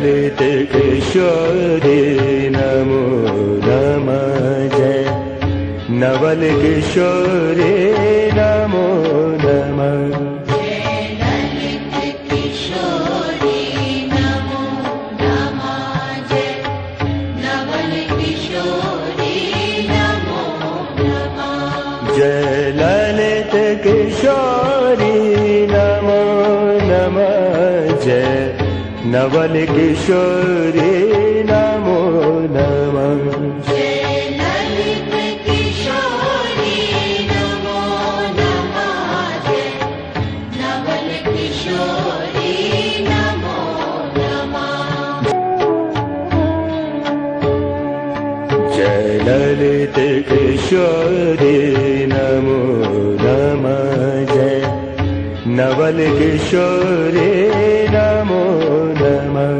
ललित किशोरी नमो नमः। जय नवल किशोरी नमो नमः। जय ललित किशोरी नमो नमः। जय नवल किशोरी नमो नमः। जय ललित किशोरी नमो नमः। जय नवल किशोरी नमो नमः। जय ललित किशोरी नमो नमः। जय नवल किशोरी नमो नमः। जय ललित किशोरी नमो नमः। जय नवल किशोरी नमो नमः।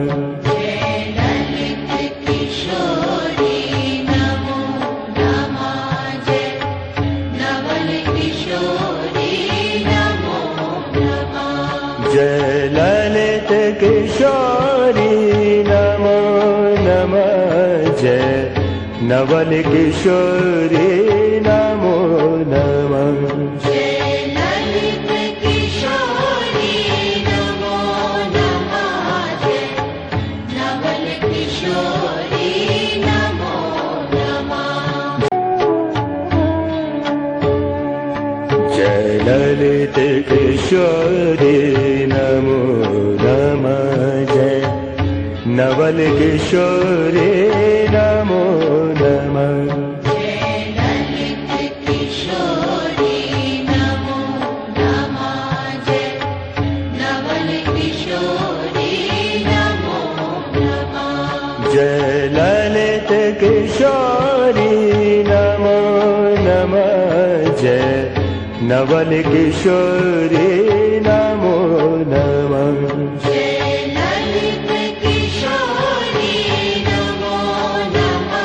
जय ललित किशोरी नमो नमः। जय नवल किशोरी नमो नमः। जय ललित किशोरी नमो नमः। जय नवल किशोरी नमो नमः। जय ललित किशोरी नमो नमः। जय नवल किशोरी नमो नमः। जय ललित किशोरी नमो नमः। जय नवल किशोरी नमो नमः। जय ललित किशोरी नमो नमः। जय नवल किशोरी नमो नमः। जय ललित किशोरी नमो नमः।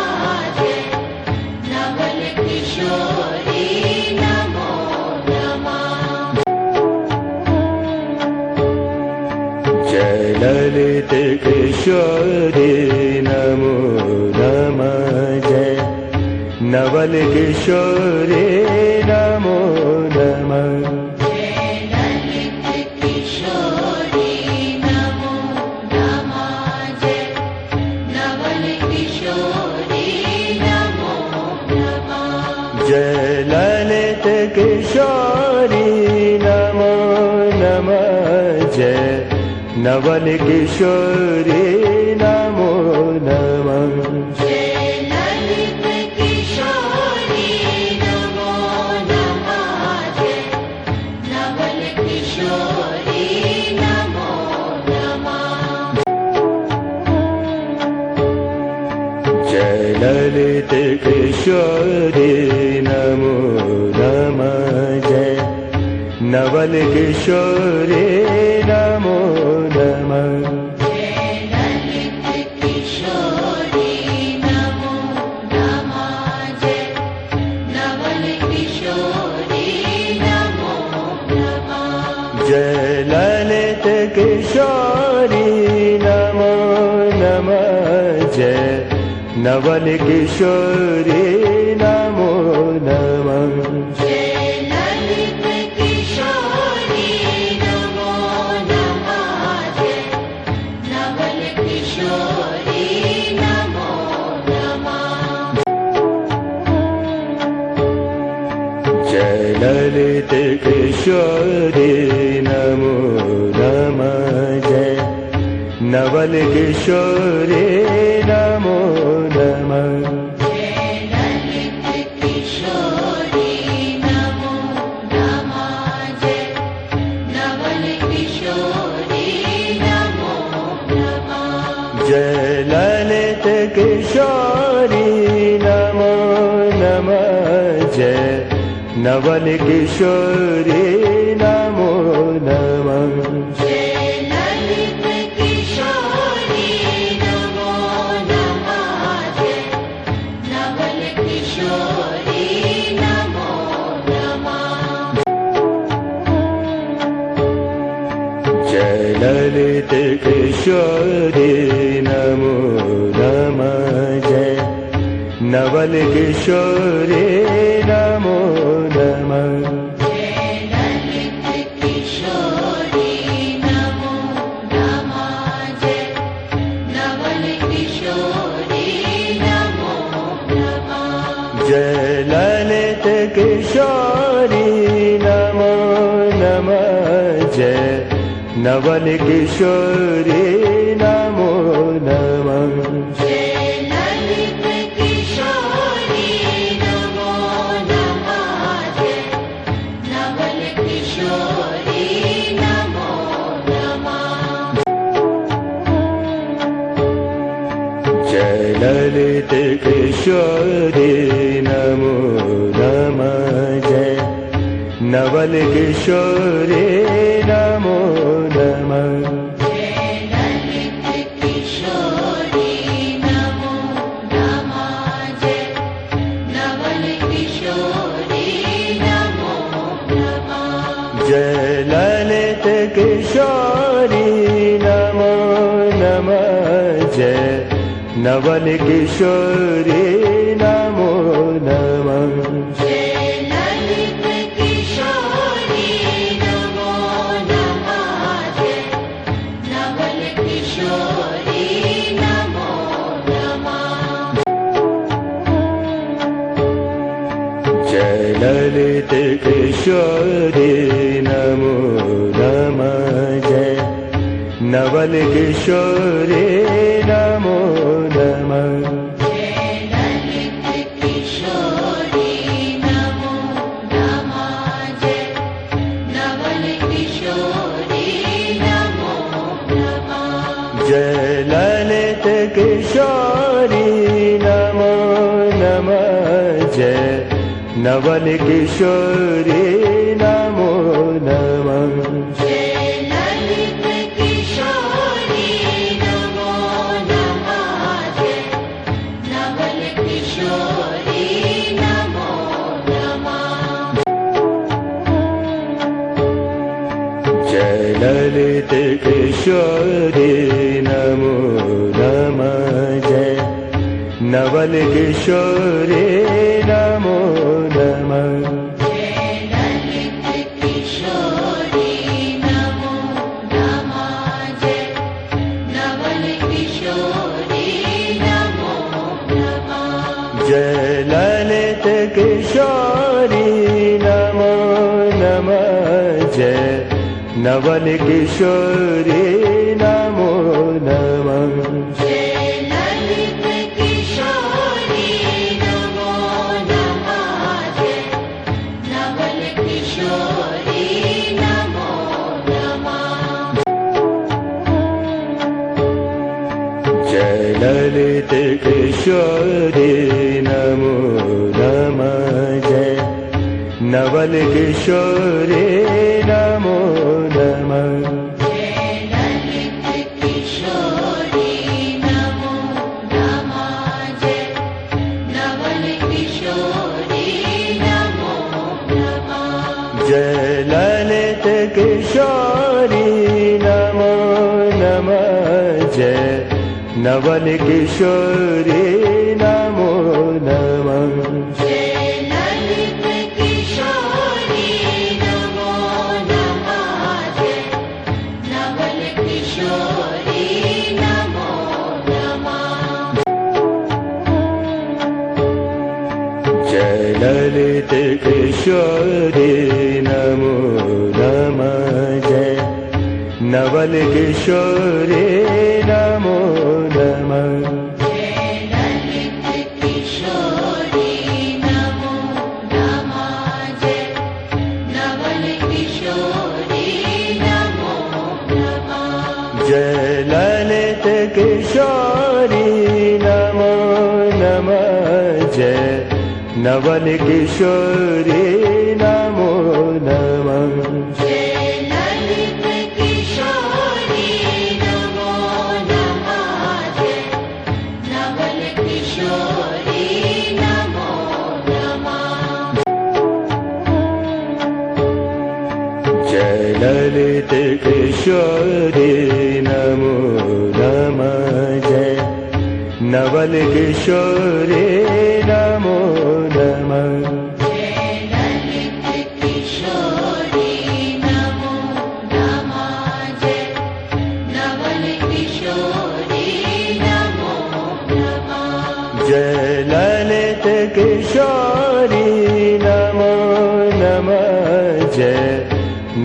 जय नवल किशोरी नमो नमः। जय ललित किशोरी नमो नमः। जय नवल किशोरी नमो नमः। जय ललित किशोरी नमो नमः। जय नवल किशोरी नमो नमः। जय ललित किशोरी नमो नमः। जय नवल किशोरी नमो नमः। जय ललित किशोरी नमो नमः। जय नवल किशोरी नमो नमः। जय ललित किशोरी नमो नमः। जय नवल किशोरी नमो नमः। जय ललित किशोरी नमो नमः। जय नवल किशोरी नमो नमः। जय ललित किशोरी नमो नमः। जय नवल किशोरी नमो नमः। जय ललित किशोरी नमो नमः। जय नवल किशोरी नमो नमः। जय ललित किशोरी नमो नमः। जय नवल किशोरी नमो नमः। जय ललित किशोरी नमो नमः। जय नवल किशोरी नमो नमः। जय ललित किशोरी नमो नमः। जय नवल किशोरी नमो नमः। जय ललित किशोरी नमो नमः। जय नवल किशोरी नमो नमः। जय ललित किशोरी नमो नमः जय नवल किशोरी नमो नमः जय ललित किशोरी नमो नमः जय नवल किशोरी नमो नमः जय ललित किशोरी नमो नमः जय नवल किशोरी नमो नमः जय ललित किशोरी नमो नमः जय नवल किशोरी नमो नमः जय ललित किशोरी नमो नमः जय नवल किशोरी नमो नमः जय ललित किशोरी नमो नमः जय नवल किशोरी नमो नमः जय ललित किशोरी नमो नमः जय नवल किशोरी नमो नमः जय ललित किशोरी नमो नमः जय नवल किशोरी नमो नमः जय ललित किशोरी नमो नमः जय नवल किशोरी नमो नमः जय ललित किशोरी नमो नमः जय नवल किशोरी नमो नमः जय ललित किशोरी नमो नमः जय नवल किशोरी नमो नमः जय ललित किशोरी नमो नमः जय नवल किशोरी नमो नमः जय ललित किशोरी नमो नमः जय नवल किशोरी नमो नमः जय ललित किशोरी नमो नमः जय नवल किशोरी नमो नमः जय ललित किशोरी नमो नमः जय नवल किशोरी नमो नमः जय ललित किशोरी नमो नमः जय नवल किशोरी नमो नमः जय ललित किशोरी नमो नमः जय नवल किशोरी नमो नमः जय ललित किशोरी नमो नमः जय नवल किशोरी नमो नमः जय ललित किशोरी नमो नमः जय नवल किशोरी नमो नमः जय ललित किशोरी नमो नमः जय नवल किशोरी नमो नमः जय ललित किशोरी नमो नमः जय नवल किशोरी नमो नमः जय ललित किशोरी नमो नमः जय नवल किशोरी नमो नमः जय ललित किशोरी नमो नमः जय नवल किशोरी नमो नमः जय ललित किशोरी नमो नमः जय नवल किशोरी नमो नमः जय ललित किशोरी नमो नमः जय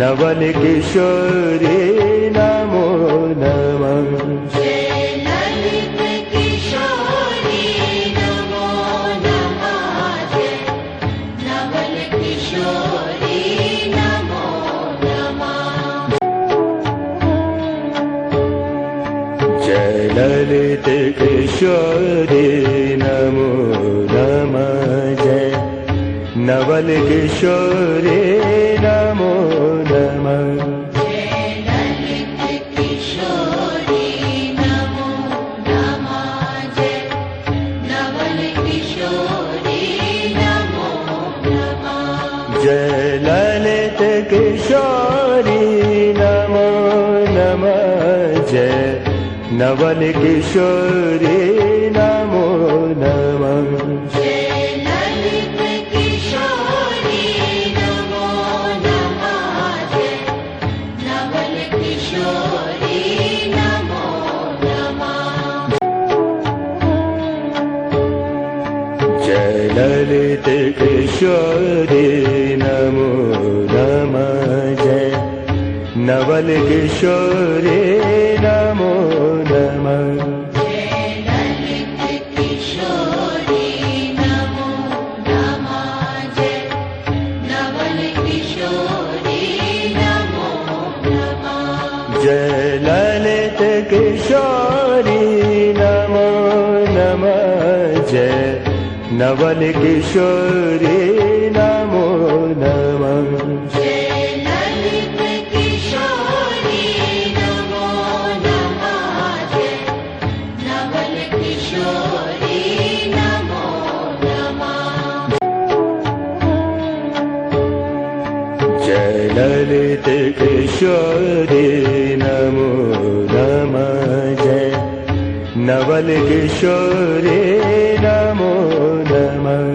नवल किशोरी नमो नमः जय ललित किशोरी नमो नमः जय नवल किशोरी नमो नमः जय ललित किशोरी नमो नमः जय नवल किशोरी नमो नमः जय ललित किशोरी नमो नमः जय नवल किशोरी नमो नमः जय ललित किशोरी नमो नमः जय नवल किशोरी नमो नमः जय ललित किशोरी नमो नमः जय नवल किशोरी नमो नमः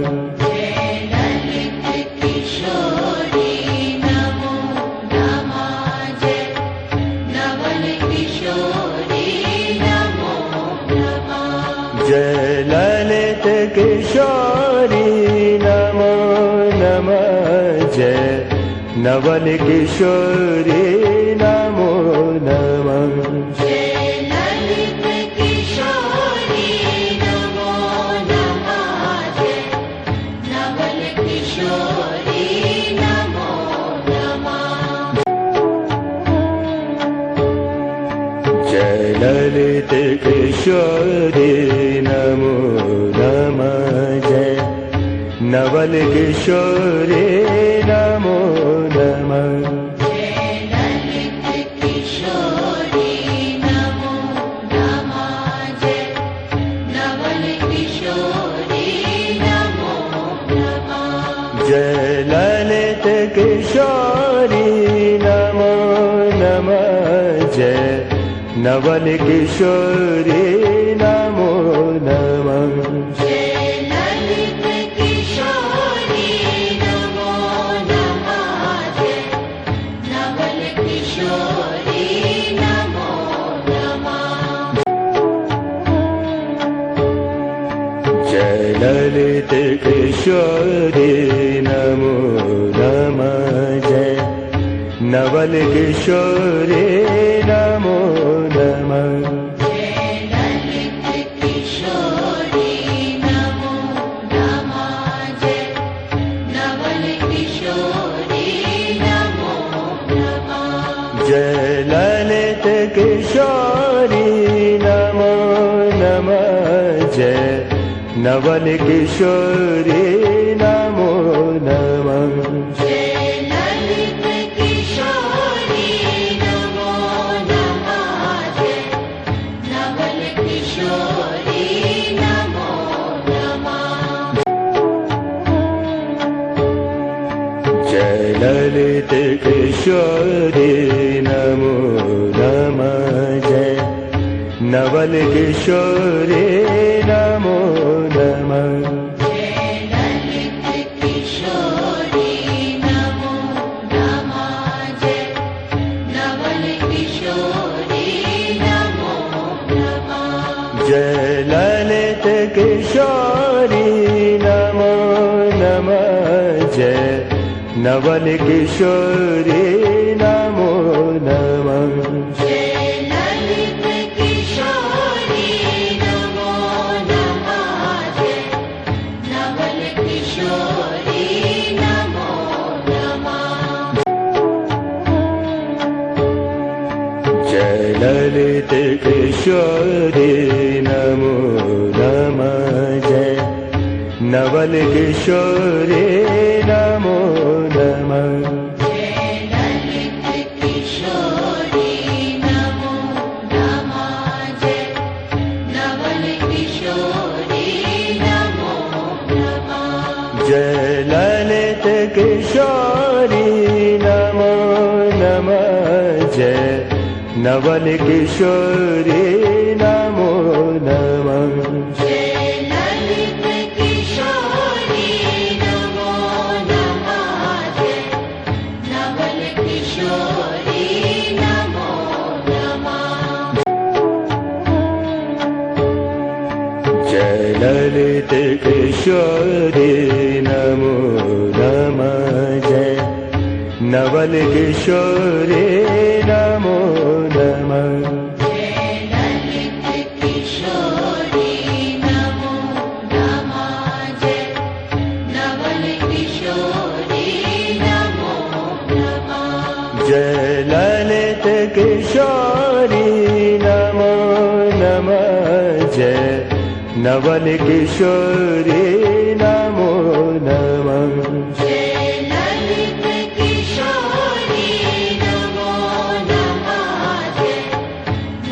जय ललित किशोरी नमो नमः जय नवल किशोरी नमो नमः जय ललित किशोरी नमो नमः जय नवल किशोरी नमो नमः जय ललित किशोरी नमो नमः जय नवल किशोरी नमो नमः जय ललित किशोरी नमो नमः जय नवल किशोरी नमो नमः जय ललित किशोरी नमो नमः जय नवल किशोरी नमो नमः जय ललित ललित किशोरी नमो नमः जय नवल किशोरी नमो नमः ललित किशोरी नमो नमः जय नवल किशोरी नमो नमः जय ललित किशोरी नमो नमः जय नवल किशोरी नमो नमः जय ललित किशोरी नमो नमः जय नवल किशोरी नमो नमः जय ललित किशोरी नमो नमः जय नवल किशोरी नमो नमः जय ललित किशोरी नमो नमः जय नवल किशोरी नमो नमः जय ललित किशोरी नमो नमः जय नवल किशोरी नमो नमः जय ललित किशोरी नमो नमः जय नवल किशोरी नमो नमः जय ललित किशोरी नमो नमः जय नवल किशोरी नमो नमः जय ललित किशोरी नमो नमः जय नवल किशोरी नमो नमः जय ललित किशोरी नमो नमः जय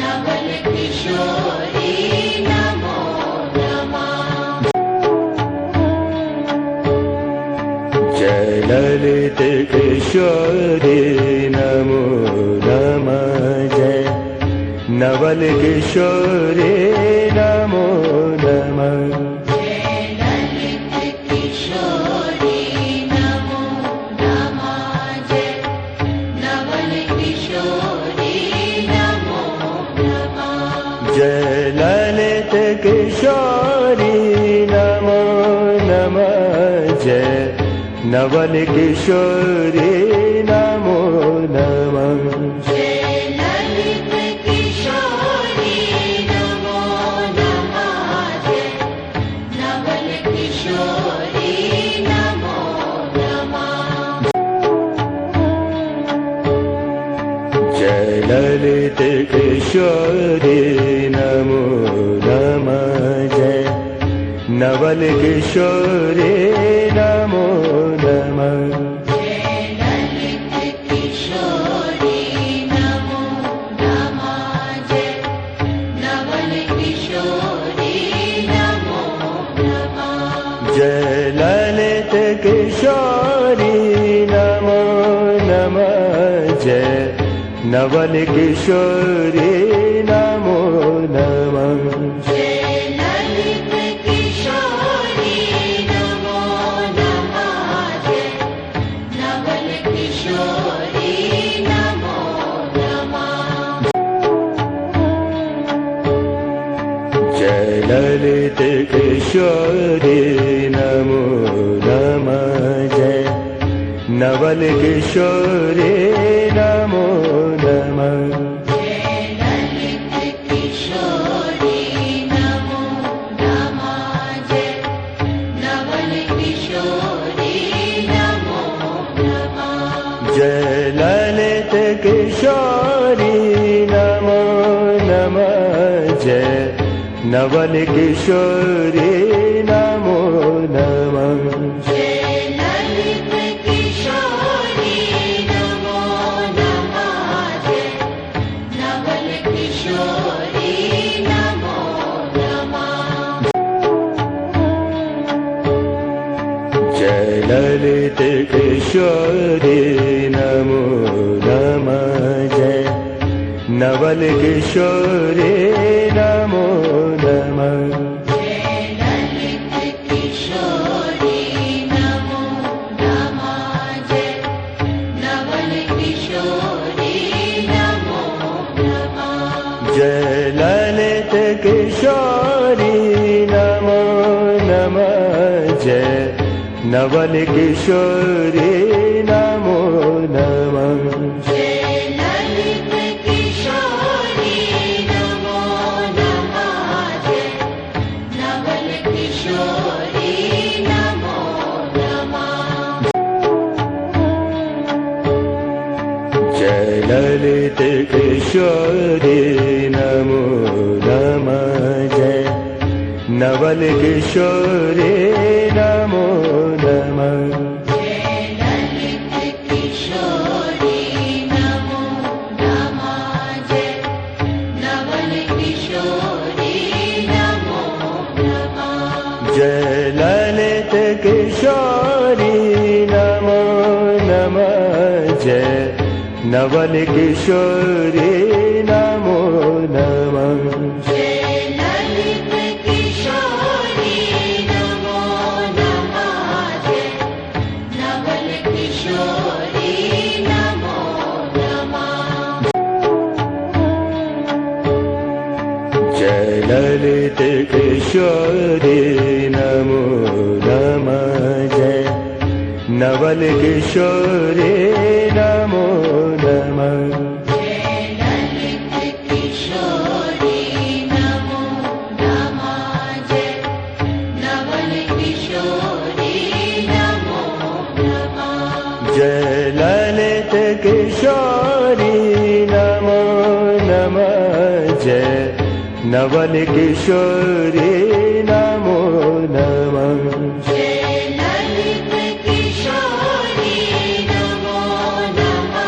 नवल किशोरी नमो नमः जय ललित किशोरी नमो नमः जय नवल किशोरी नमो नमः जय ललित किशोरी नमो नमः जय नवल किशोरी नमो नमः जय ललित किशोरी नमो नमः जय नवल किशोरी नमो नमः जय ललित किशोरी नमो नमः जय नवल किशोरी नमो नमः जय ललित किशोरी नमो नमः जय नवल किशोरी नमो नमः जय ललित किशोरी नमो नमः जय नवल किशोरी नमो नमः जय ललित किशोरी नमो नमः जय नवल किशोरी नमो नमः जय ललित किशोरी नमो नमः जय नवल किशोरी नमो नमः जय ललित किशोरी नमो नमः जय नवल किशोरी नमो नमः जय ललित किशोरी नमो नमः जय नवल किशोरी नमो नमः जय ललित किशोरी नमो नमः जय नवल किशोरी नमो नमः जय ललित किशोरी नमो नमः जय नवल किशोरी नमो नमः जय ललित किशोरी नमो नमः जय नवल किशोरी नमो नमः जय ललित ललित किशोरी नमो नमः जय नवल किशोरी नमो नमः ललित किशोरी नमो नमः जय नवल किशोरी नमो नमः जय ललित किशोरी नमो नमः जय नवल किशोरी नमो नमः जय ललित किशोरी नमो नमः जय नवल किशोरी नमो नमः जय ललित किशोरी नमो नमः जय नवल किशोरी नमो नमः जय ललित किशोरी नमो नमः जय नवल किशोरी नमो नमः जय ललित किशोरी नमो नमः जय नवल किशोरी नमो नमः जय ललित किशोरी नमो नमः जय नवल किशोरी नमो नमः जय ललित किशोरी नमो नमः जय नवल किशोरी नमो नमः जय ललित किशोरी नमो नमः जय नवल किशोरी नमो नमः जय ललित किशोरी नमो नमः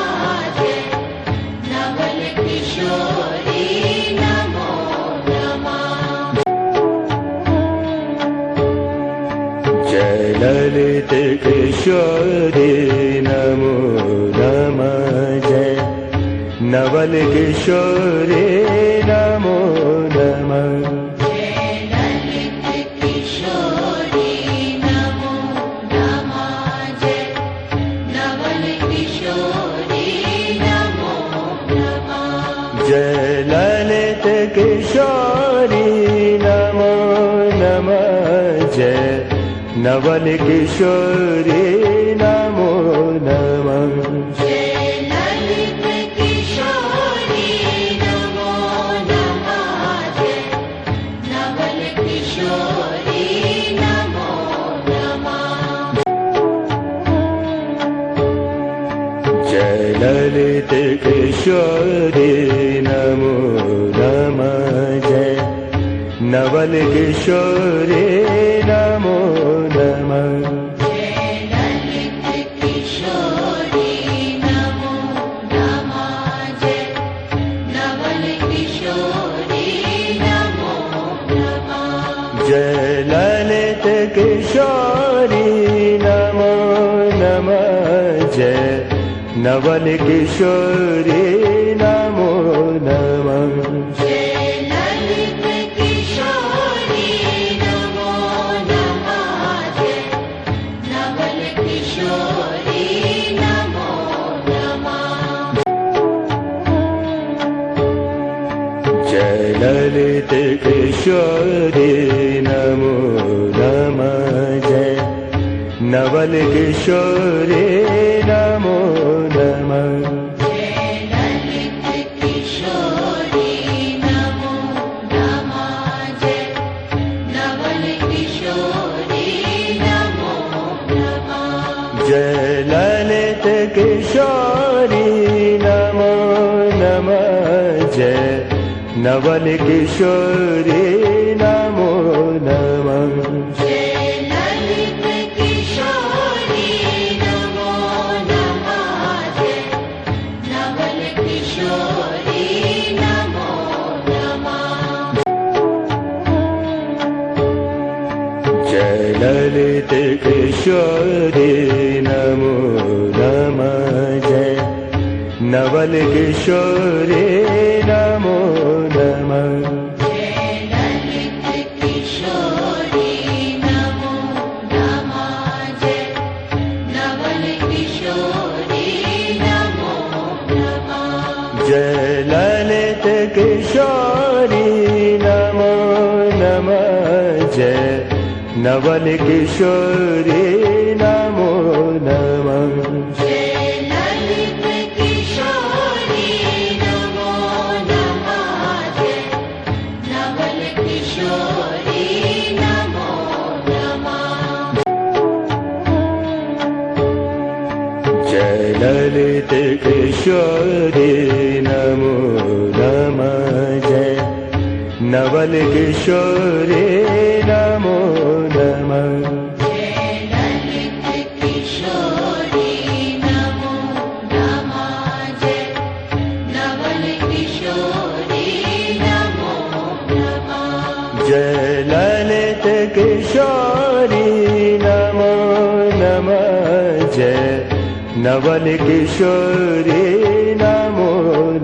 जय नवल किशोरी नमो नमः जय ललित किशोरी नमो नमः जय नवल किशोरी नमो नमः जय ललित किशोरी नमो नमः जय नवल किशोरी नमो नमः जय ललित किशोरी नमो नमः जय नवल किशोरी नमो नमः जय ललित किशोरी नमो नमः जय नवल किशोरी नमो नमः जय ललित किशोरी नमो नमः जय नवल किशोरी नमो नमः जय ललित किशोरी नमो नमः जय नवल किशोरी नमो नमः जय ललित किशोरी नमो नमः जय नवल किशोरी नमो नमः जय ललित किशोरी नमो नमः जय नवल किशोरी नमो नमः जय ललित किशोरी नमो नमः जय नवल किशोरी नमो नमः जय ललित किशोरी नमो नमः जय नवल किशोरी नमो नमः जय ललित किशोरी नमो नमः जय नवल किशोरी नमो नमः जय ललित किशोरी नमो नमः जय नवल किशोरी नमो नमः जय ललित किशोरी नमो नमः जय नवल किशोरी नमो नमः जय ललित किशोरी नमो नमः जय नवल किशोरी नमो नमः ललित किशोरी नमो नमः जय नवल किशोरी नमो नमः जय ललित किशोरी नमो नमः जय नवल किशोरी नमो नमः जय ललित किशोरी नमो नमः जय नवल किशोरी नमो नमः जय ललित किशोरी नमो नमः जय नवल किशोरी नमो नमः जय ललित किशोरी नमो नमः जय नवल किशोरी नमो नमः जय ललित किशोरी नमो नमः जय नवल किशोरी नमो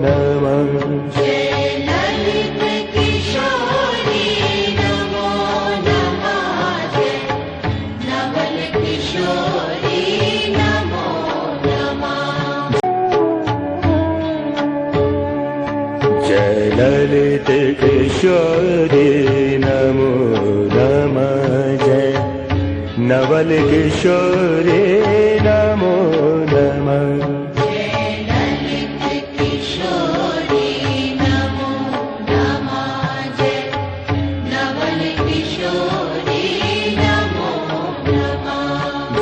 नमः जय ललित किशोरी नमो नमः जय नवल किशोरी नमो नमः जय ललित किशोरी नमो नमः जय नवल किशोरी नमो नमः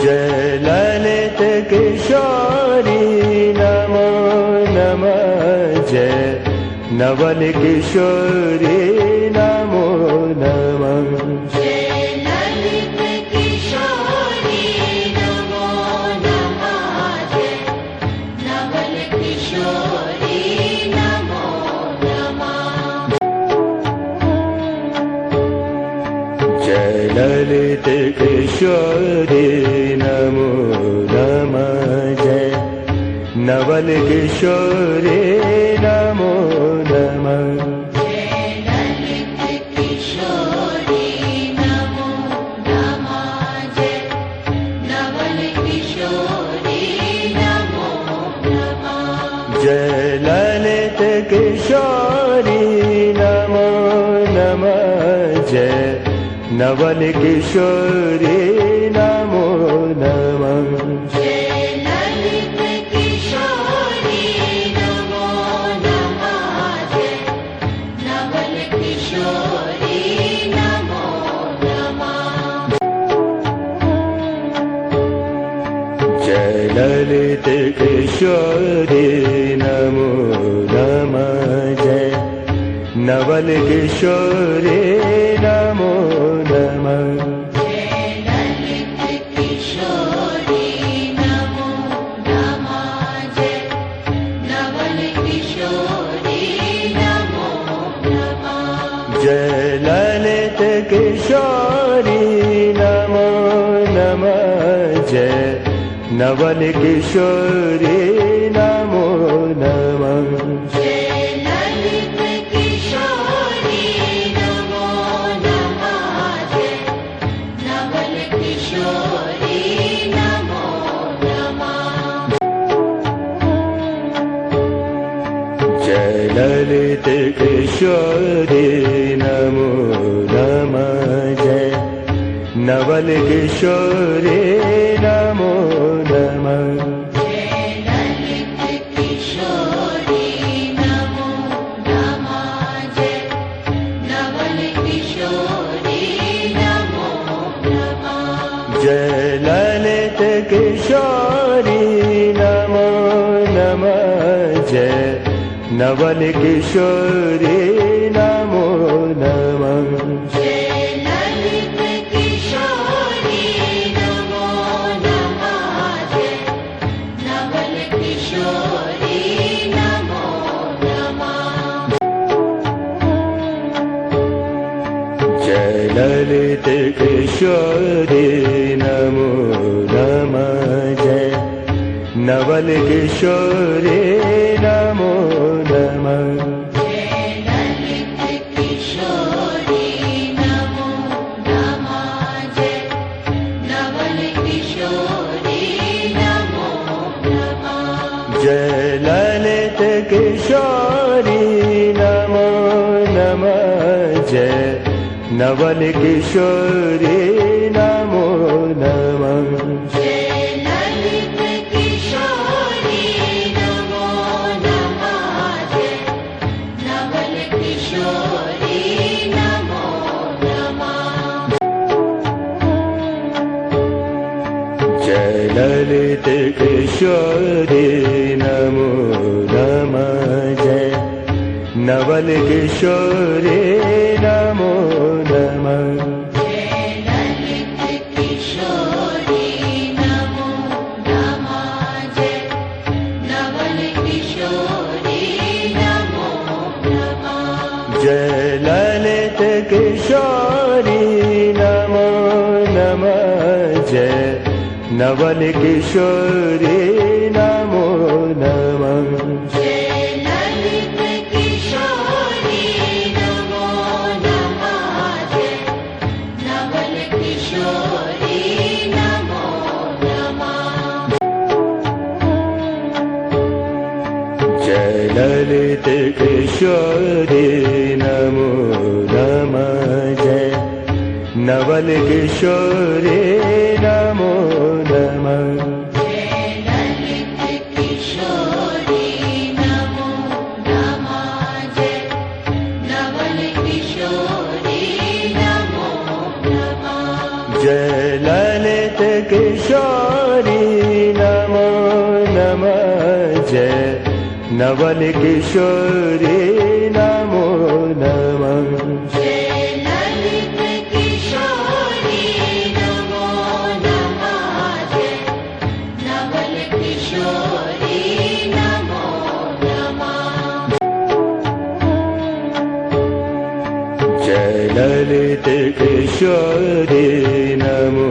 जय ललित किशोरी नमो नमः जय नवल किशोरी नमो नमः जय ललित किशोरी नमो नमः जय नवल किशोरी नमो नमः जय ललित किशोरी नमो नमः जय नवल किशोरी नमो नमः जय ललित किशोरी नमो नमः जय नवल किशोरी नमो नमः जय ललित किशोरी नमो नमः जय नवल किशोरी नमो नमः जय ललित किशोरी नमो नमः जय नवल किशोरी नमो नमः जय ललित किशोरी नमो नमः जय नवल किशोरी नमो नमः जय ललित किशोरी नमो नमः जय नवल किशोरी नमो नमः जय ललित किशोरी नमो नमः जय नवल किशोरी नमो नमः जय ललित किशोरी नमो नमः जय नवल किशोरी नमो नमः जय ललित किशोरी नमो नमः जय नवल किशोरी नमो नमः जय ललित किशोरी नमो नमः जय नवल किशोरी नमो नमः जय ललित किशोरी नमो नमः जय नवल किशोरी नमो नमः जय ललित किशोरी नमो नमः जय नवल किशोरी नमो नमः जय ललित किशोरी नमो नमः जय नवल किशोरी नमो नमः जय ललित किशोरी नमो नमः जय नवल किशोरी नमो नमः ललित किशोरी नमो नमः जय नवल किशोरी नमो नमः जय ललित किशोरी नमो नमः जय नवल किशोरी नमो नमः जय ललित किशोरी नमो नमः जय नवल किशोरी नमो नमः जय ललित किशोरी नमो नमः जय नवल किशोरी नमो नमः जय ललित किशोरी नमो नमः जय नवल किशोरी नमो नमः जय ललित किशोरी नमो नमः जय नवल किशोरी नमो नमः जय ललित किशोरी नमो नमः जय नवल किशोरी नमो नमः जय ललित किशोरी नमो नमः जय नवल किशोरी नमो नमः जय ललित किशोरी नमो नमः जय नवल किशोरी नमो नमः जय ललित किशोरी नमो नमः जय नवल किशोरी नमो नमः जय ललित किशोरी नमो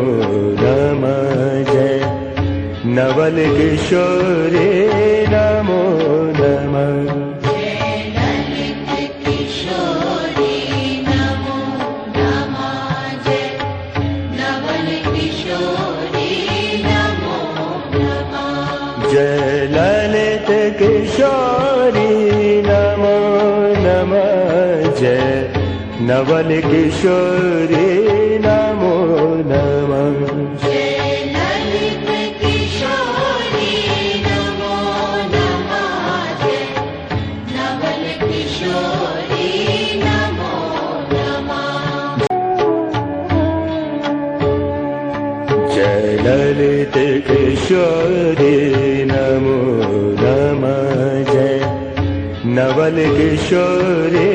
नमः जय नवल किशोरी नमो नमः जय ललित किशोरी नमो नमः जय नवल किशोरी नमो नमः जय ललित किशोरी नमो नमः जय नवल किशोरी नमो नमः जय ललित किशोरी नमो नमः जय नवल किशोरी नमो नमः जय ललित किशोरी नमो नमः जय नवल किशोरी नमो नमः जय ललित किशोरी नमो नमः जय नवल किशोरी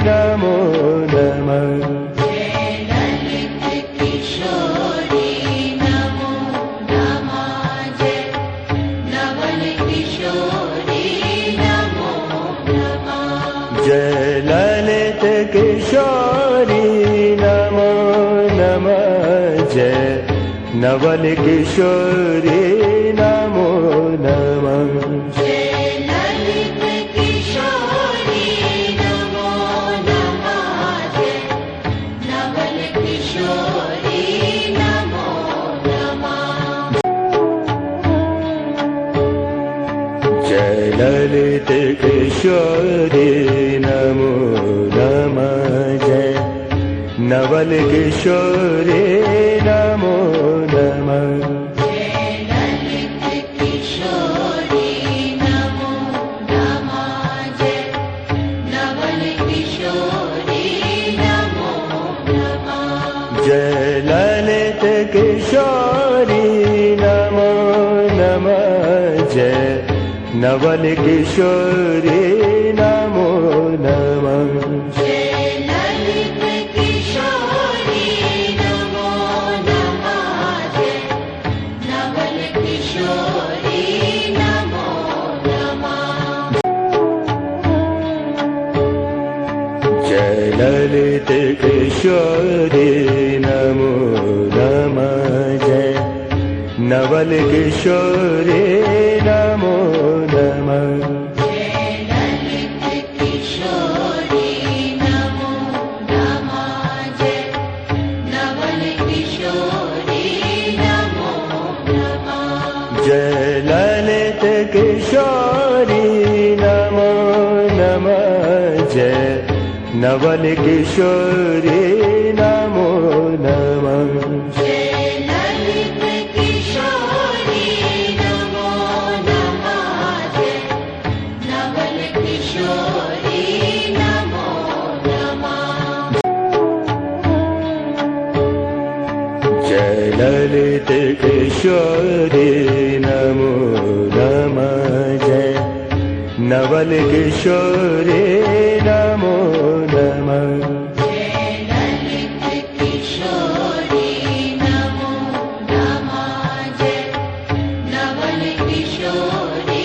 नमो नमः जय ललित किशोरी नमो नमः जय नवल किशोरी नमो नमः जय ललित किशोरी नमो नमः जय नवल किशोरी नमो नमः जय ललित किशोरी नमो नमः जय नवल किशोरी नमो नमः जय ललित किशोरी नमो नमः जय नवल किशोरी नमो नमः जय ललित किशोरी नमो नमः जय नवल किशोरी नमो नमः जय ललित किशोरी नमो नमः जय नवल किशोरी नमो नमः जय ललित किशोरी नमो नमः जय नवल किशोरी नमो नमः जय ललित किशोरी नमो नमः जय नवल किशोरी नमो नमः ललित किशोरी नमो नमः जय नवल किशोरी नमो नमः जय ललित किशोरी नमो नमः जय नवल किशोरी नमो नमः जय ललित किशोरी नमो नमः जय नवल किशोरी नमो नमः जय ललित किशोरी नमो नमः जय नवल किशोरी नमो नमः जय ललित किशोरी नमो नमः जय नवल किशोरी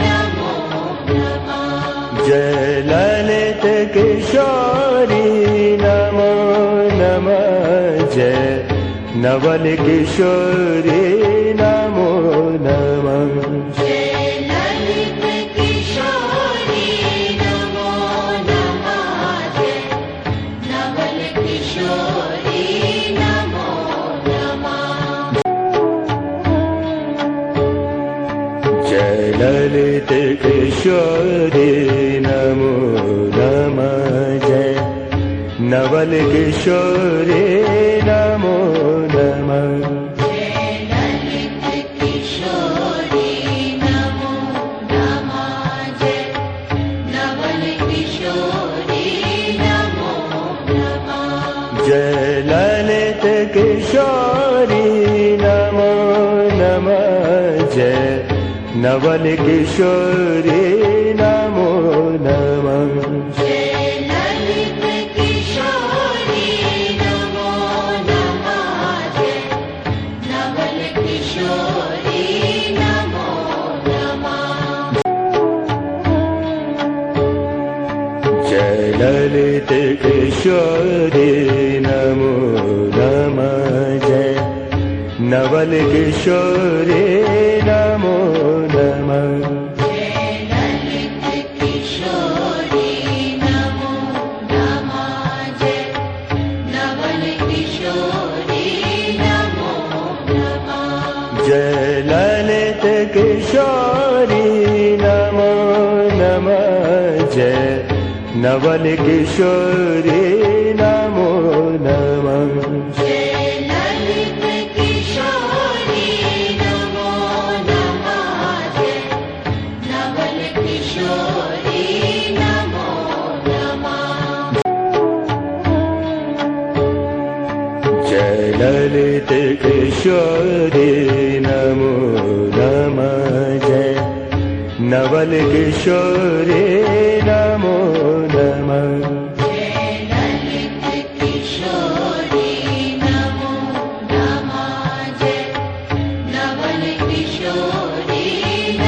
नमो नमः जय ललित किशोरी नमो नमः जय नवल किशोरी नमो नमः जय ललित किशोरी नमो नमः जय नवल किशोरी नमो नमः जय ललित किशोरी नमो नमः जय नवल किशोरी नमो नमः जय ललित किशोरी नमो नमः जय नवल किशोरी नमो नमः जय ललित किशोरी नमो नमः जय नवल किशोरी नमो नमः जय ललित किशोरी नमो नमः जय नवल किशोरी नमो नमः जय ललित किशोरी नमो नमः जय नवल किशोरी नमो नमः जय ललित किशोरी नमो नमः जय नवल किशोरी नमो नमः जय ललित किशोरी नमो नमः जय नवल किशोरी नमो नमः जय ललित किशोरी नमो नमः जय नवल किशोरी नमो नमः जय ललित किशोरी नमो नमः जय नवल किशोरी नमो नमः जय ललित किशोरी नमो नमः जय नवल किशोरी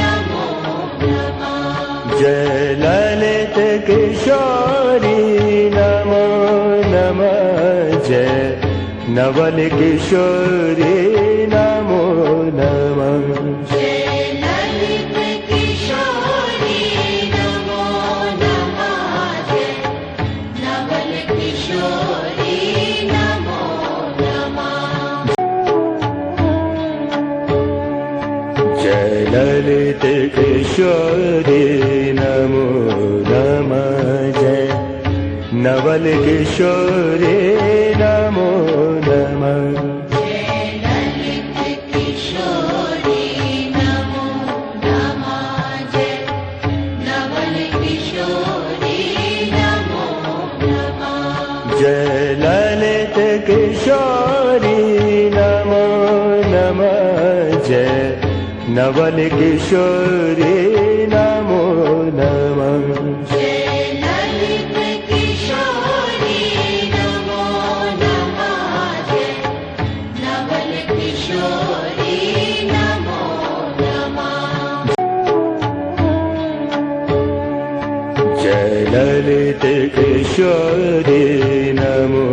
नमो नमः जय ललित किशोरी नमो नमः जय नवल किशोरी नमो नमः जय ललित किशोरी नमो नमः जय नवल किशोरी नमो नमः जय ललित किशोरी नमो नमः जय नवल किशोरी नमो नमः जय ललित किशोरी नमो नमः जय नवल किशोरी नमो नमः जय ललित किशोरी नमो नमः जय नवल किशोरी नमो नमः जय ललित किशोरी नमो नमः जय नवल किशोरी नमो नमः ललित किशोरी नमो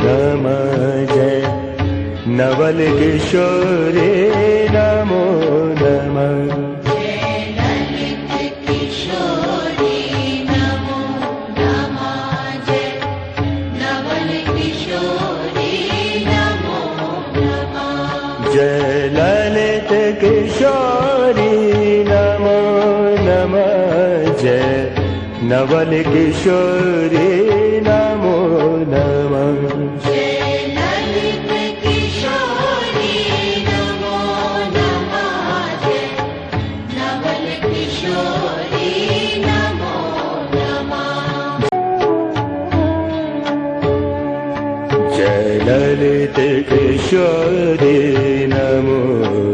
नमः जय नवल किशोरी नमो नमः ललित किशोरी नमो नमः जय नवल किशोरी नमो नमः जय ललित किशोरी नमो नमः जय नवल किशोरी नमो नमः जय ललित किशोरी नमो नमः जय नवल किशोरी नमो नमः जय ललित किशोरी नमो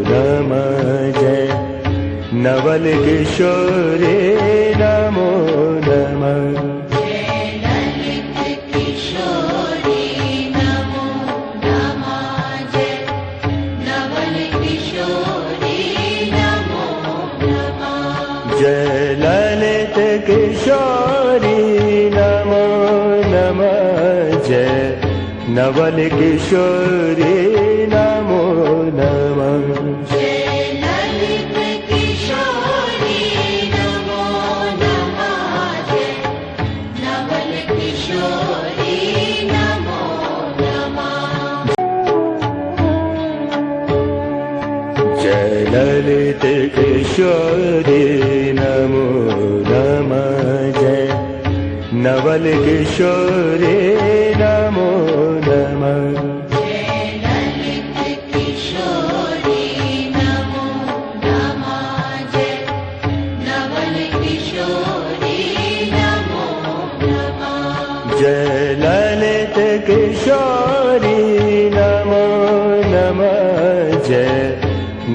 नमः जय नवल किशोरी नमो नमः जय ललित किशोरी नमो नमः जय नवल किशोरी नमो नमः जय ललित किशोरी नमो नमः जय नवल किशोरी नमो नमः जय ललित किशोरी नमो नमः जय नवल किशोरी नमो नमः जय ललित किशोरी नमो नमः जय नवल किशोरी नमो नमः जय ललित किशोरी नमो नमः जय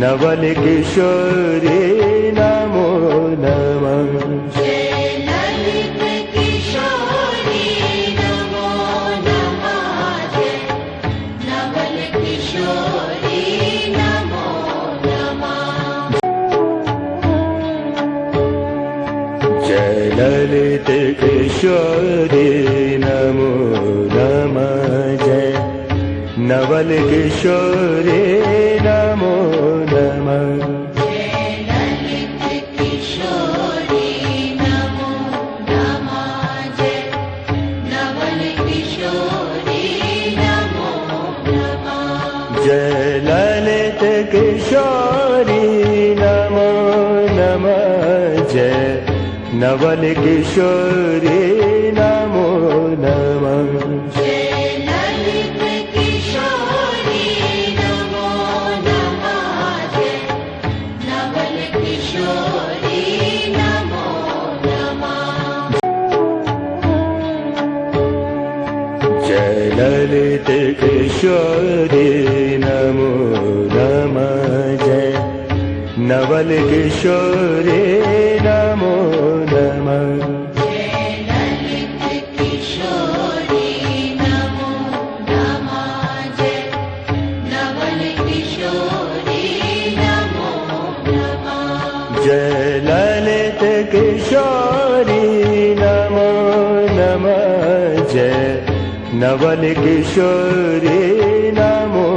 नवल किशोरी नमो नमः जय ललित किशोरी नमो नमः जय नवल किशोरी नमो नमः जय ललित किशोरी नमो नमः जय नवल किशोरी नमो नमः जय ललित किशोरी नमो नमः जय नवल किशोरी नमो नमः जय ललित किशोरी नमो नमः जय नवल किशोरी नमो नमः जय ललित किशोरी नमो नमः जय नवल किशोरी नमो नमः जय ललित किशोरी नमो नमः जय नवल किशोरी नमो नमः जय ललित किशोरी नमो नमः जय नवल किशोरी नमो नमः जय ललित किशोरी नमो नमः जय नवल किशोरी नमो नमः जय ललित किशोरी नमो नमः जय नवल किशोरी नमो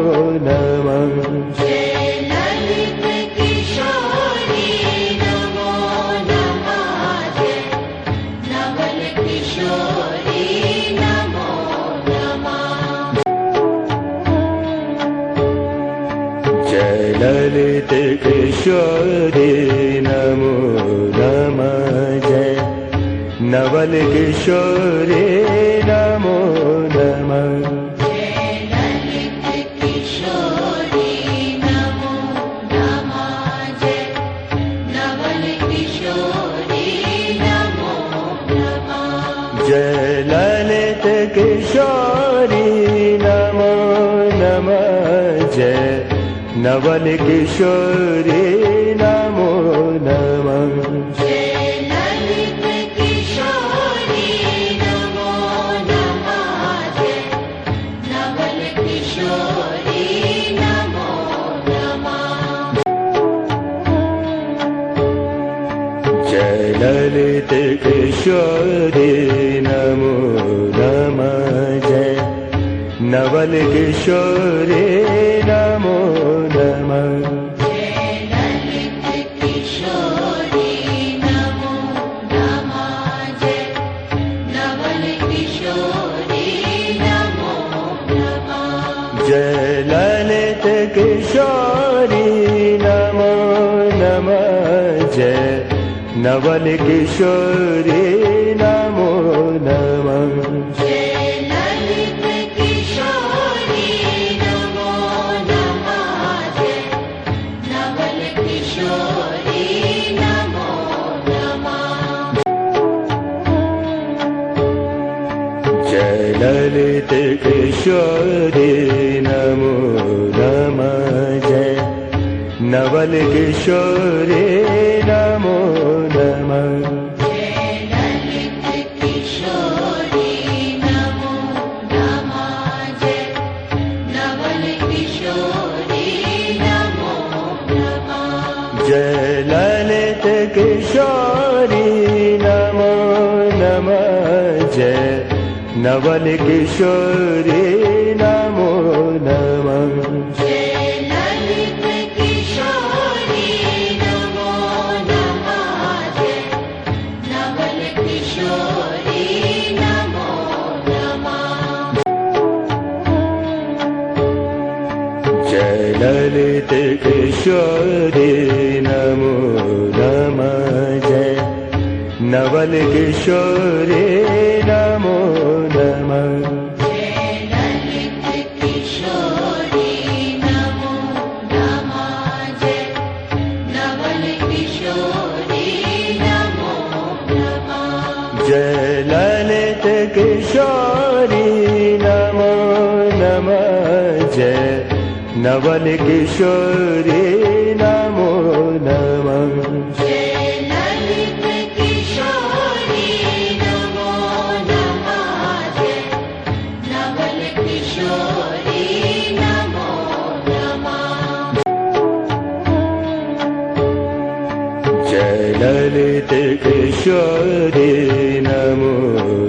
नमः जय ललित किशोरी नमो नमः जय नवल किशोरी नमो नमः जय ललित किशोरी नमो नमः जय नवल किशोरी नमो नमः जय ललित किशोरी नमो नमः जय नवल किशोरी नमो नमः जय ललित किशोरी नमो नमः जय नवल किशोरी नमो नमः जय ललित किशोरी नमो नमः जय नवल किशोरी नमो नमः जय ललित किशोरी नवल किशोरी नमो नमः ललित किशोरी नमो नमः जय नवल किशोरी नमो नमः जय ललित किशोरी नमो नमः जय नवल किशोरी नमो नमः जय ललित किशोरी नमो नमः जय नवल किशोरी नमो नमः जय ललित किशोरी नमो नमः जय नवल किशोरी नमो नमः जय ललित किशोरी नमो नमः जय नवल किशोरी नमो नमः जय ललित किशोरी नमो नमः जय नवल किशोरी नमो नमः जय ललित किशोरी नमो नमः जय नवल किशोरी नमो नमः जय ललित किशोरी नमो नमः जय नवल किशोरी नमो नमः जय ललित किशोरी नमो नमः जय नवल किशोरी नमो नमः जय ललित किशोरी नमो नमः जय नवल किशोरी नमो नमः जय ललित किशोरी नमो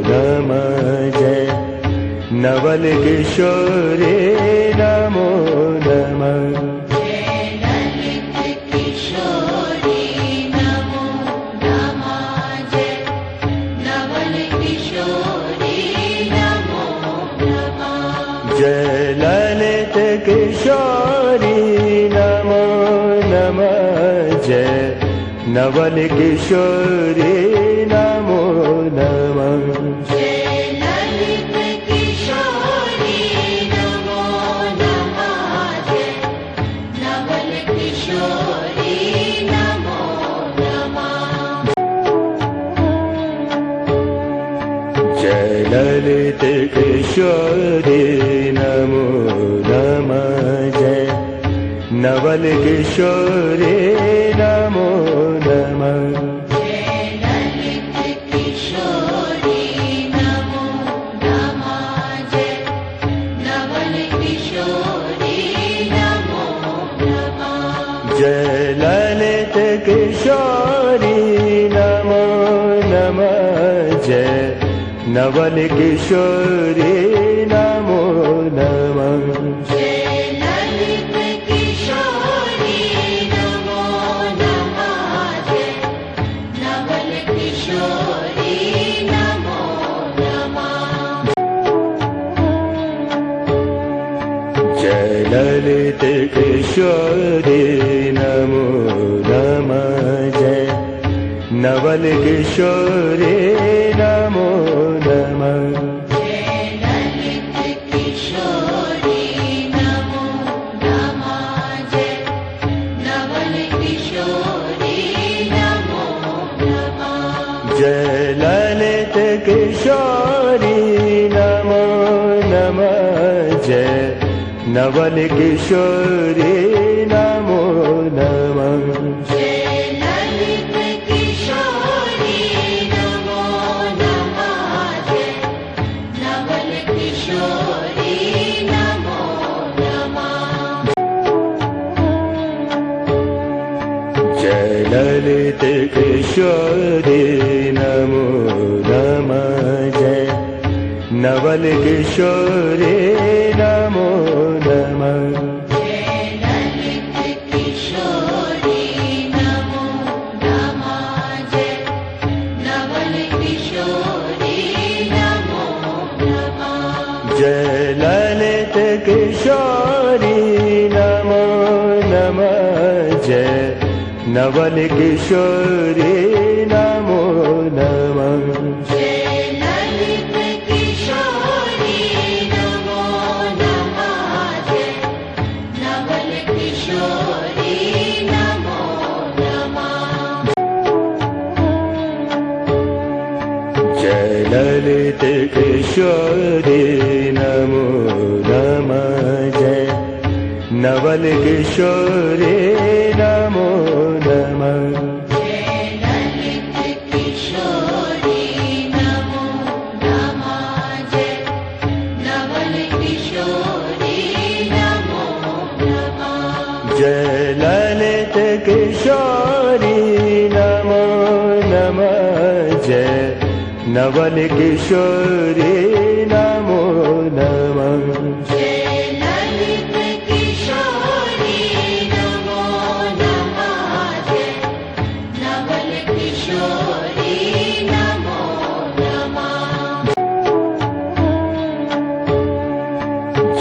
नमः जय नवल किशोरी नमो नमः जय ललित किशोरी नमो नमः जय नवल किशोरी नमो नमः जय ललित किशोरी नमो नमः जय नवल किशोरी नमो नमः जय ललित किशोरी नमो नमः जय नवल किशोरी नमो नमः जय ललित किशोरी नमो नमः जय नवल किशोरी नमो नमः जय ललित किशोरी नमो नमः जय नवल किशोरी नमो नमः जय ललित किशोरी नमो नमः जय नवल किशोरी नमो नमः जय ललित किशोरी नमो नमः जय नवल किशोरी नमो नमः जय ललित किशोरी नमो नमः जय नवल किशोरी नमो नमः जय ललित किशोरी नमो नमः जय नवल किशोरी नमो नमः जय ललित किशोरी नमो नमः जय नवल किशोरी नमो नमः जय ललित किशोरी नमो नमः जय नवल किशोरी नमो नमः जय ललित किशोरी नमो नमः जय नवल किशोरी नमो नमः जय ललित किशोरी नमो नमः जय नवल किशोरी नमो नमः। जय ललित किशोरी नमो नमः। जय नवल किशोरी नमो नमः। जय ललित किशोरी नमो नमः। जय नवल किशोरी नमो नमः। जय ललित किशोरी नमो नमः। जय नवल किशोरी नमो नमः। जय ललित किशोरी नमो नमः। जय नवल किशोरी नमो नमः।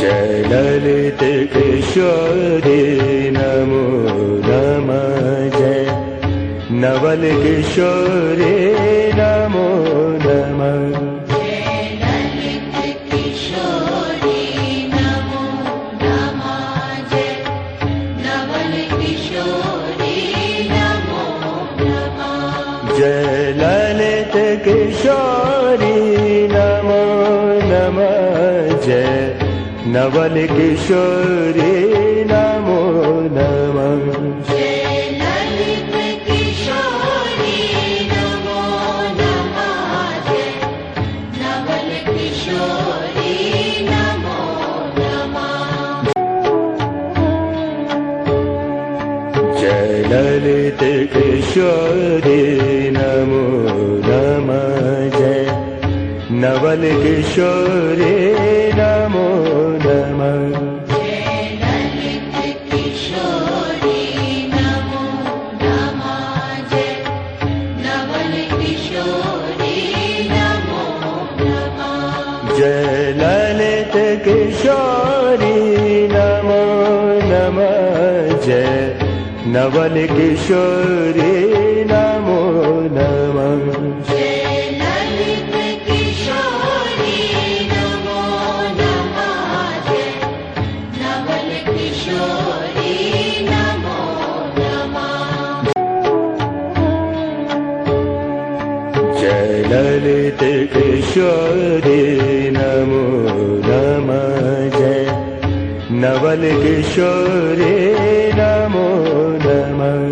जय ललित किशोरी नमो नमः। जय नवल किशोरी नमो नमः। जय ललित किशोरी नमो नमः। जय नवल किशोरी नमो नमः। जय ललित किशोरी नमो नमः। जय नवल किशोरी नमो नमः। जय ललित किशोरी नमो नमः। जय नवल किशोरी नमो नमः।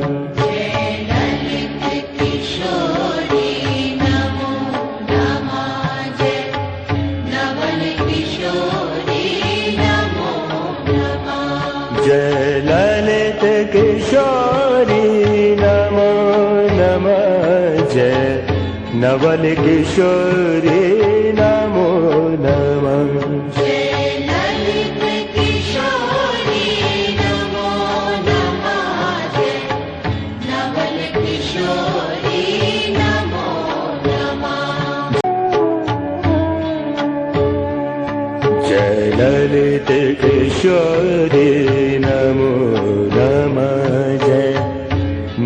जय ललित किशोरी नमो नमः। जय नवल किशोरी नमो नमः। जय ललित किशोरी नमो नमः। जय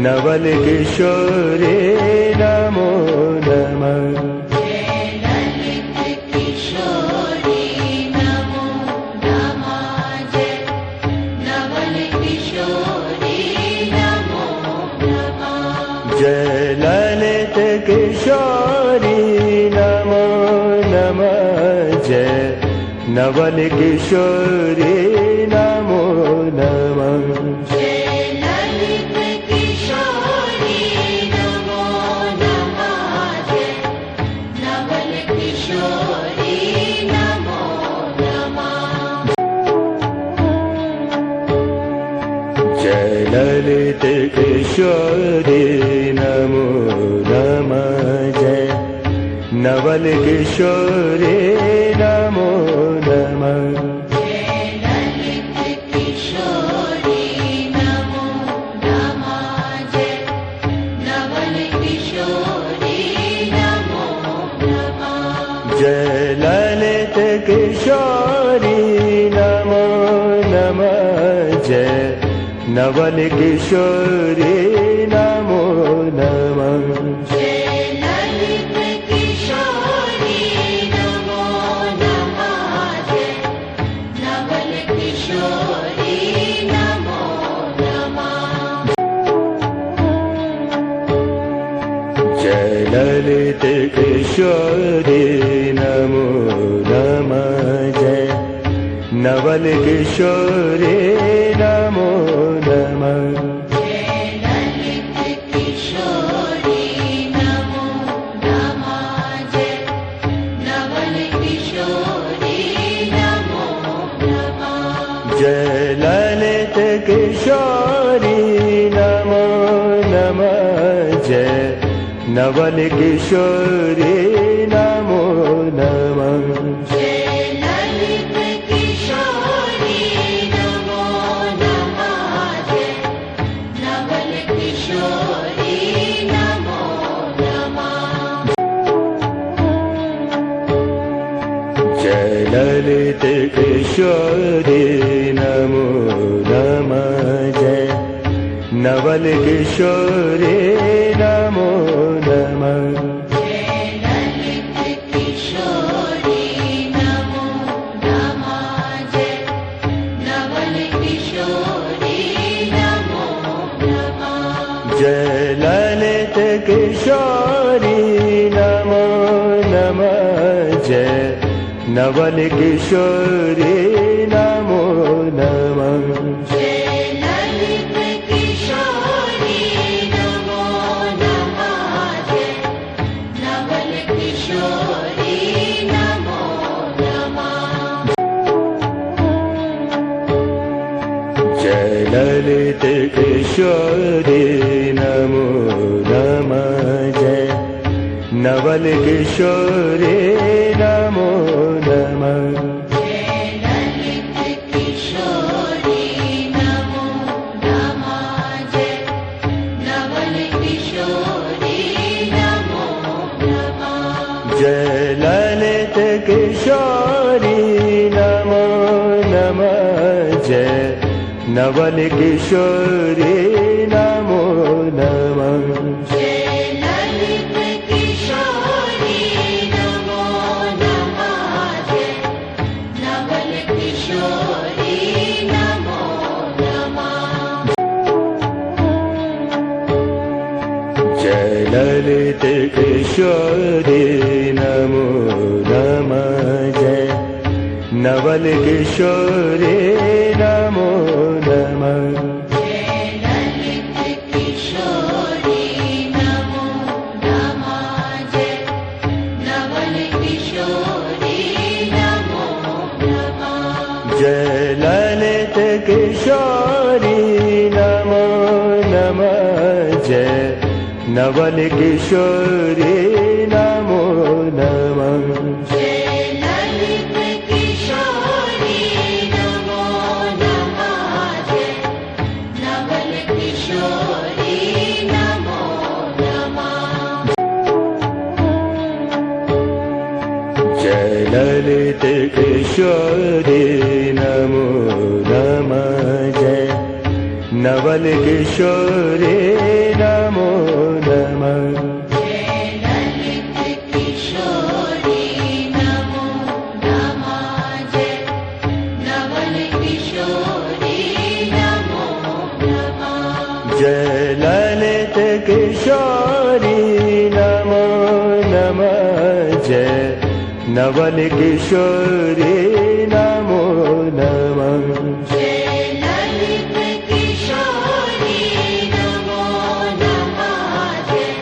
नवल किशोरी नमो नमः। जय ललित किशोरी नमो नमः। जय नवल किशोरी नमो नमः। जय ललित किशोरी नमो नमः। जय नवल किशोरी नमो नमः ललित किशोरी नमो नमः जय नवल किशोरी नमो नमः जय ललित किशोरी नमो नमः जय नवल किशोरी नमो नमः जय ललित किशोरी नमो नमः जय नवल किशोरी नमो नमः जय ललित किशोरी नमो नमः जय नवल किशोरी नमो नमः जय ललित किशोरी नमो नमः जय नवल किशोरी नमो नमः जय ललित किशोरी नमो नमः जय नवल किशोरी नमो नमः जय ललित किशोरी नमो नमः जय नवल किशोरी नमो नमः जय ललित किशोरी नमो नमः जय नवल किशोरी नमो नमः जय ललित किशोरी नमो नमः जय नवल किशोरी नमो नमः जय ललित किशोरी नमो नमः जय नवल किशोरी नमो नमः जय ललित किशोरी नमो नमः जय नवल किशोरी नमो नमः जय ललित किशोरी नमो नमः जय नवल किशोरी नमो नमः जय ललित किशोरी नमो नमः जय नवल किशोरी नमो नमः जय ललित किशोरी नमो नमः जय नवल किशोरी नमो नमः जय ललित किशोरी नमो नमः जय नवल किशोरी नमो नमः जय ललित किशोरी नमो नमः जय नवल किशोरी नमो नमः जय ललित किशोरी नमो नमः जय नवल किशोरी नमो नमः जय ललित किशोरी नमो नमः जय नवल किशोरी नमो नमः जय ललित किशोरी नमो नमः जय नवल किशोरी नमो नमः जय ललित किशोरी नमो नमः जय नवल किशोरी नमो नमः जय ललित किशोरी नमो नमः जय नवल किशोरी नमो नमः जय ललित किशोरी नमो नमः जय नवल किशोरी नमो नमः जय ललित किशोरी नमो नमः जय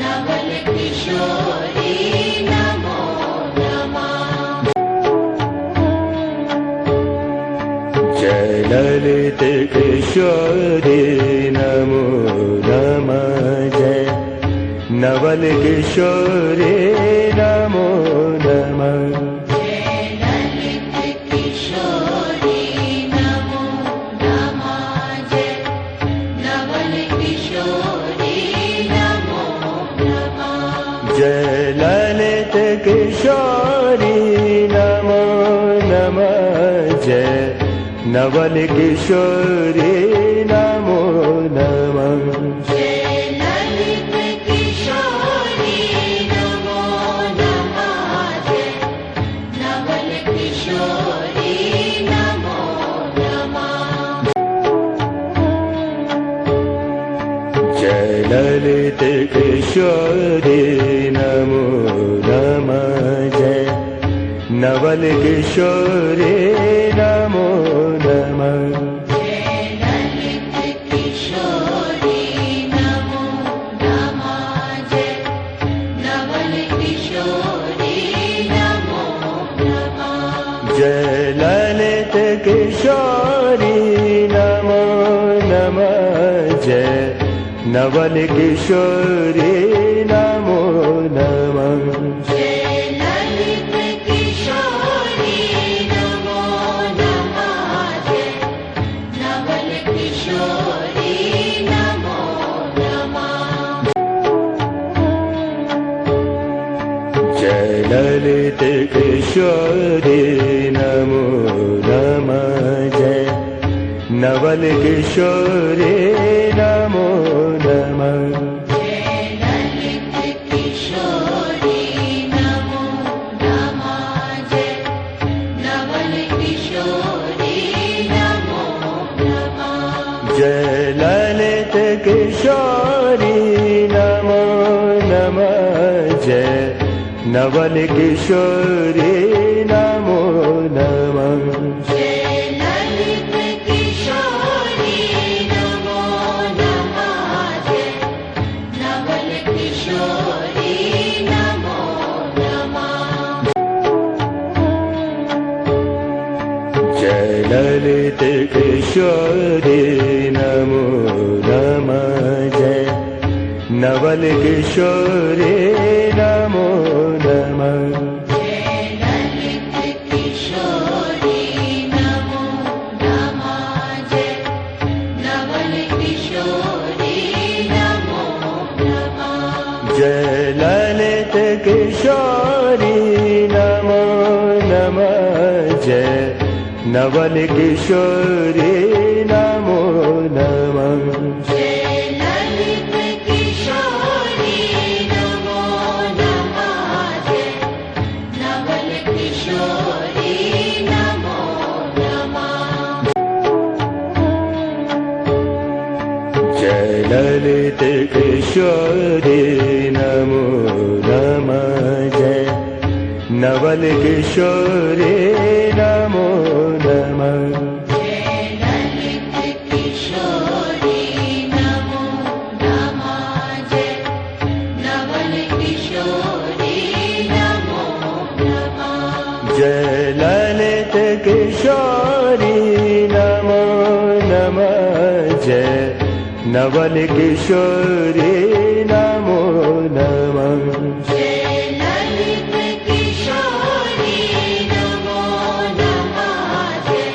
नवल किशोरी नमो नमः जय ललित किशोरी नमो नमः जय नवल किशोरी किशोरी नमो नमः जय नवल किशोरी नमो नमः जय ललित किशोरी नमो नमः जय नवल किशोरी नमो नमः जय ललित किशोरी नमो नमः जय नवल किशोरी नमो नमः जय ललित किशोरी नमो नमः जय नवल किशोरी नमो नमः जय ललित किशोरी नमो नमः जय नवल किशोरी नमो नमः जय ललित किशोरी नमो नमः जय नवल किशोरी नमो नमः जय ललित किशोरी नमो नमः जय नवल किशोरी नमो नमः जय ललित किशोरी नमो नमः जय नवल किशोरी नमो नमः जय ललित किशोरी नमो नमः जय नवल किशोरी नमो नमः जय ललित किशोरी नमो नमः जय नवल किशोरी नमो नमः जय ललित किशोरी नमो नमः जय नवल किशोरी नमो नमः जय ललित किशोरी नमो नमः जय नवल किशोरी नमो नमः जय ललित किशोरी नमो नमः जय नवल किशोरी नमो नमः जय ललित किशोरी नमो नमः जय नवल किशोरी नमो नमः जय ललित किशोरी नमो नमः जय नवल किशोरी नमो नमः जय ललित किशोरी नमो नमः जय नवल किशोरी नमो नमः जय ललित किशोरी नमो नमः जय नवल किशोरी नमो नमः जय ललित किशोरी नमो नमः जय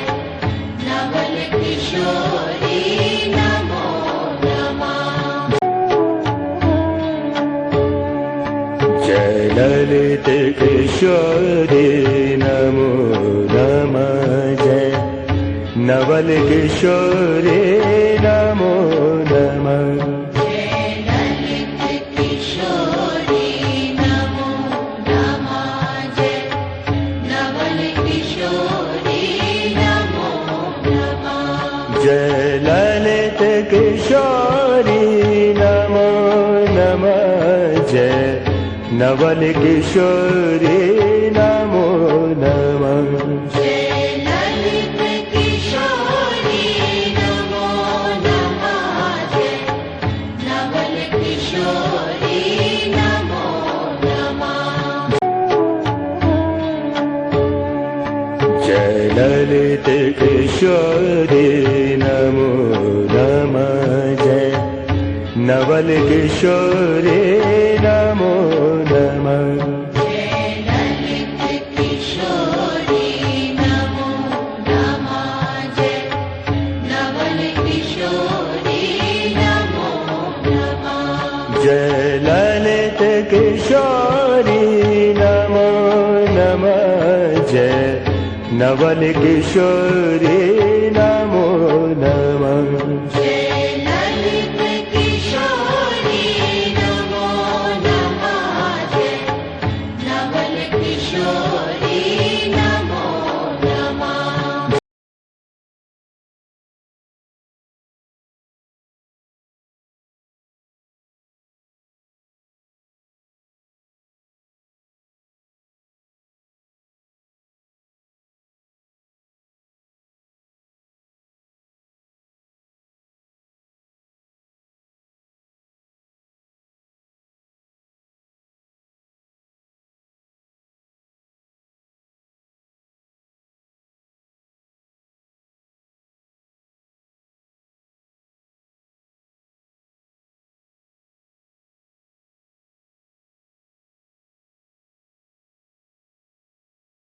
नवल किशोरी नमो नमः जय ललित किशोरी नमो नमः जय नवल किशोरी नमो नमः जय ललित किशोरी नमो नमः जय नवल किशोरी नमो नमः जय ललित किशोरी नमो नमः जय नवल किशोरी नमो नमः जय ललित किशोरी नमो नमः जय नवल किशोरी नमो नमः जय ललित किशोरी नमो नमः जय नवल किशोरी नमो नमः जय ललित किशोरी नमो नमः जय नवल किशोरी नमो नमः जय ललित किशोरी नमो नमः जय नवल किशोरी